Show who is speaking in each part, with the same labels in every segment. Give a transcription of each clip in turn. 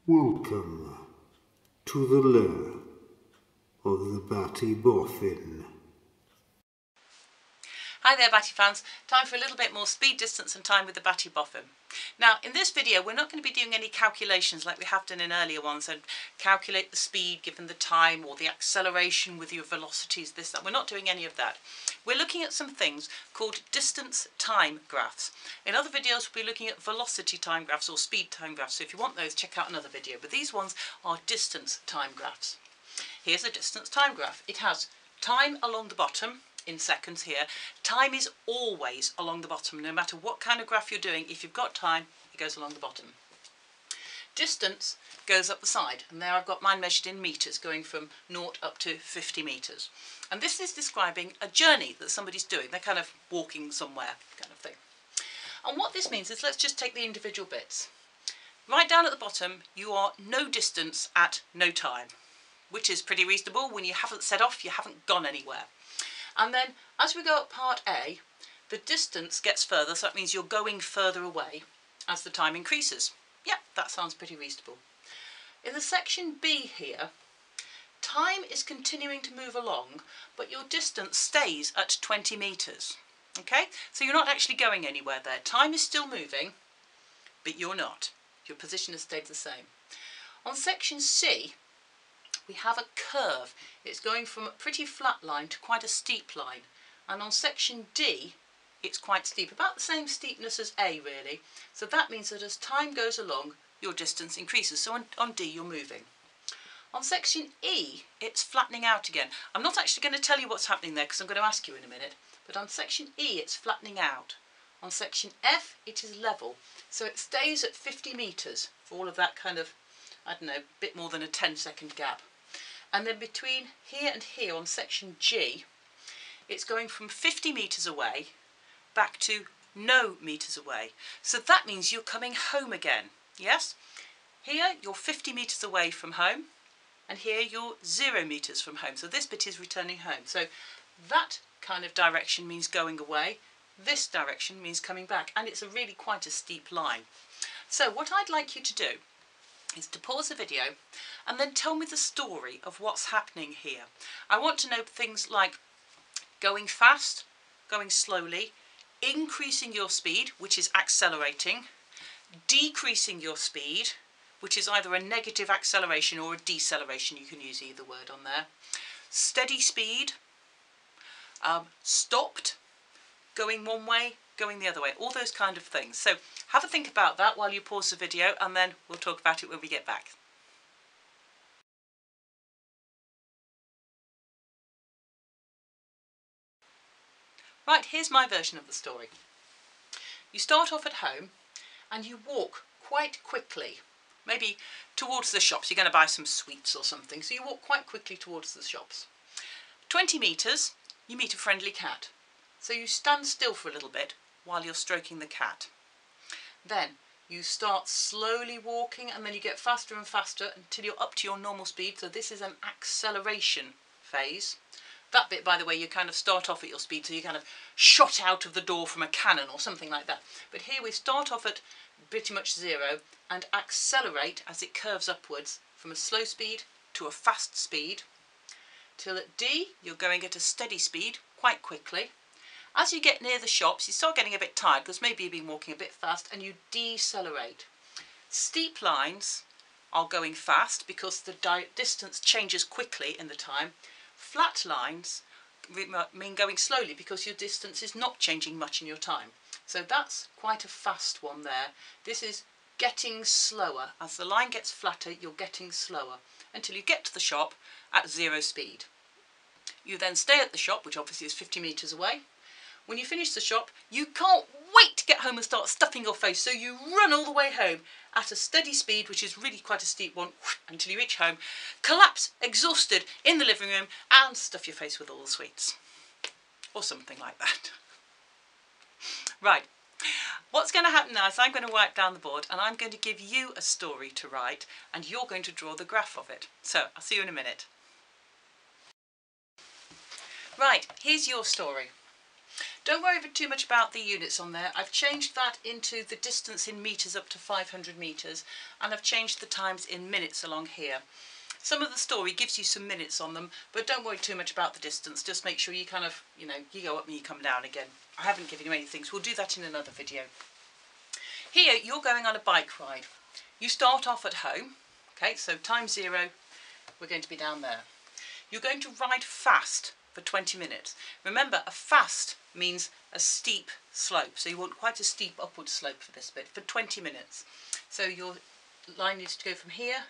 Speaker 1: Welcome to the lair of the Batty Boffin.
Speaker 2: Hi there Batty fans, time for a little bit more speed, distance and time with the Batty Boffin. Now in this video we're not going to be doing any calculations like we have done in earlier ones and calculate the speed given the time or the acceleration with your velocities, this, that. We're not doing any of that. We're looking at some things called distance time graphs. In other videos we'll be looking at velocity time graphs or speed time graphs, so if you want those check out another video, but these ones are distance time graphs. Here's a distance time graph. It has time along the bottom in seconds here. Time is always along the bottom, no matter what kind of graph you're doing. If you've got time, it goes along the bottom. Distance goes up the side, and there I've got mine measured in metres, going from 0 up to 50 metres. And this is describing a journey that somebody's doing. They're kind of walking somewhere, kind of thing. And what this means is, let's just take the individual bits. Right down at the bottom, you are no distance at no time, which is pretty reasonable. When you haven't set off, you haven't gone anywhere. And then as we go up part A, the distance gets further, so that means you're going further away as the time increases. Yeah, that sounds pretty reasonable. In the section B here, time is continuing to move along, but your distance stays at 20 metres. Okay, so you're not actually going anywhere there. Time is still moving, but you're not. Your position has stayed the same. On section C, we have a curve. It's going from a pretty flat line to quite a steep line. And on section D, it's quite steep, about the same steepness as A really. So that means that as time goes along, your distance increases. So on D, you're moving. On section E, it's flattening out again. I'm not actually going to tell you what's happening there because I'm going to ask you in a minute. But on section E, it's flattening out. On section F, it is level. So it stays at 50 metres for all of that kind of, I don't know, bit more than a 10-second gap. And then between here and here on section G, it's going from 50 metres away back to no metres away. So that means you're coming home again, yes? Here you're 50 metres away from home, and here you're 0 metres from home. So this bit is returning home. So that kind of direction means going away. This direction means coming back, and it's really quite a steep line. So what I'd like you to do is to pause the video and then tell me the story of what's happening here. I want to know things like going fast, going slowly, increasing your speed, which is accelerating, decreasing your speed, which is either a negative acceleration or a deceleration. You can use either word on there. Steady speed, stopped, going one way, going the other way, all those kind of things. So have a think about that while you pause the video, and then we'll talk about it when we get back. Right, here's my version of the story. You start off at home and you walk quite quickly, maybe towards the shops. You're going to buy some sweets or something, so you walk quite quickly towards the shops. 20 metres, you meet a friendly cat. So you stand still for a little bit while you're stroking the cat. Then you start slowly walking, and then you get faster and faster until you're up to your normal speed. So this is an acceleration phase. That bit, by the way, you kind of start off at your speed, so you kind of shot out of the door from a cannon or something like that. But here we start off at pretty much 0 and accelerate as it curves upwards from a slow speed to a fast speed, till at D you're going at a steady speed quite quickly. As you get near the shops, you start getting a bit tired because maybe you've been walking a bit fast, and you decelerate. Steep lines are going fast because the distance changes quickly in the time. Flat lines mean going slowly because your distance is not changing much in your time. So that's quite a fast one there. This is getting slower. As the line gets flatter, you're getting slower until you get to the shop at 0 speed. You then stay at the shop, which obviously is 50 metres away. When you finish the shop, you can't wait to get home and start stuffing your face, so you run all the way home at a steady speed, which is really quite a steep one, until you reach home, collapse exhausted in the living room and stuff your face with all the sweets. Or something like that. Right, what's going to happen now is I'm going to wipe down the board and I'm going to give you a story to write, and you're going to draw the graph of it. So I'll see you in a minute. Right, here's your story. Don't worry too much about the units on there. I've changed that into the distance in metres up to 500 metres, and I've changed the times in minutes along here. Some of the story gives you some minutes on them, but don't worry too much about the distance. Just make sure you kind of, you go up and you come down again. I haven't given you anything, so we'll do that in another video. Here, you're going on a bike ride. You start off at home, okay, so time 0, we're going to be down there. You're going to ride fast for 20 minutes. Remember, a fast means a steep slope, so you want quite a steep upward slope for this bit, for 20 minutes. So your line needs to go from here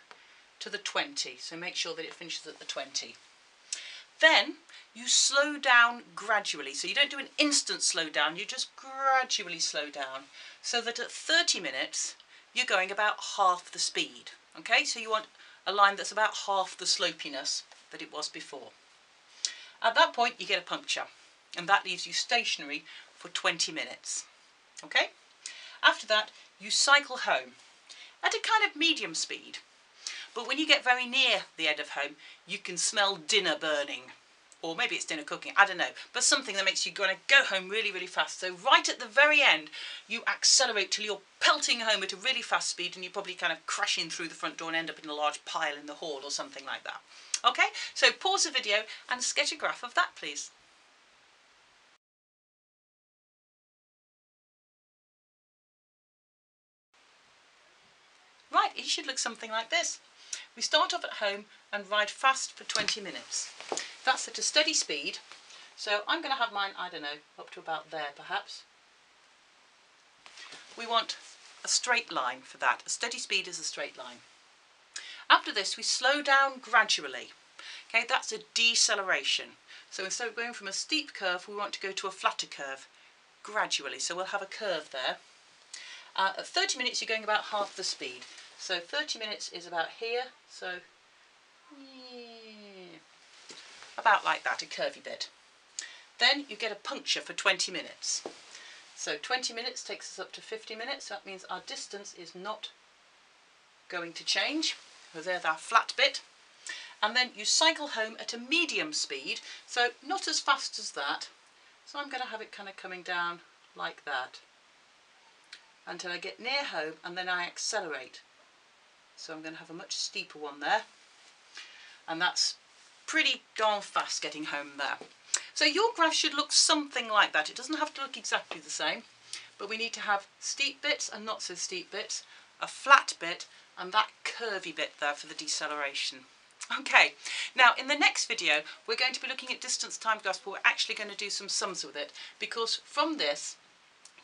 Speaker 2: to the 20, so make sure that it finishes at the 20. Then you slow down gradually, so you don't do an instant slow down, you just gradually slow down, so that at 30 minutes you're going about half the speed. Okay, so you want a line that's about half the slopiness that it was before. At that point you get a puncture, and that leaves you stationary for 20 minutes. Okay, after that you cycle home at a kind of medium speed. But when you get very near the end of home, you can smell dinner burning. Or maybe it's dinner cooking, I don't know. But something that makes you want to go home really, really fast. So right at the very end, you accelerate till you're pelting home at a really fast speed, and you probably kind of crash in through the front door and end up in a large pile in the hall or something like that. Okay, so pause the video and sketch a graph of that, please. Right, it should look something like this. We start off at home and ride fast for 20 minutes. That's at a steady speed, so I'm going to have mine, I don't know, up to about there perhaps. We want a straight line for that. A steady speed is a straight line. After this we slow down gradually. Okay, that's a deceleration. So instead of going from a steep curve, we want to go to a flatter curve gradually. So we'll have a curve there. At 30 minutes you're going about half the speed. So 30 minutes is about here, so about like that, a curvy bit. Then you get a puncture for 20 minutes. So 20 minutes takes us up to 50 minutes, so that means our distance is not going to change. So there's our flat bit. And then you cycle home at a medium speed, so not as fast as that. So I'm going to have it kind of coming down like that until I get near home, and then I accelerate. So I'm going to have a much steeper one there, and that's pretty darn fast getting home there. So your graph should look something like that. It doesn't have to look exactly the same, but we need to have steep bits and not so steep bits, a flat bit, and that curvy bit there for the deceleration. Okay, now in the next video we're going to be looking at distance time graphs, but we're actually going to do some sums with it, because from this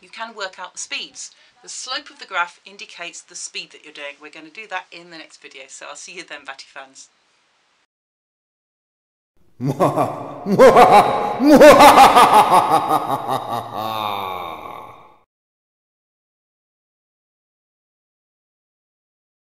Speaker 2: you can work out the speeds. The slope of the graph indicates the speed that you're doing. We're going to do that in the next video, so I'll see you then, Batty fans.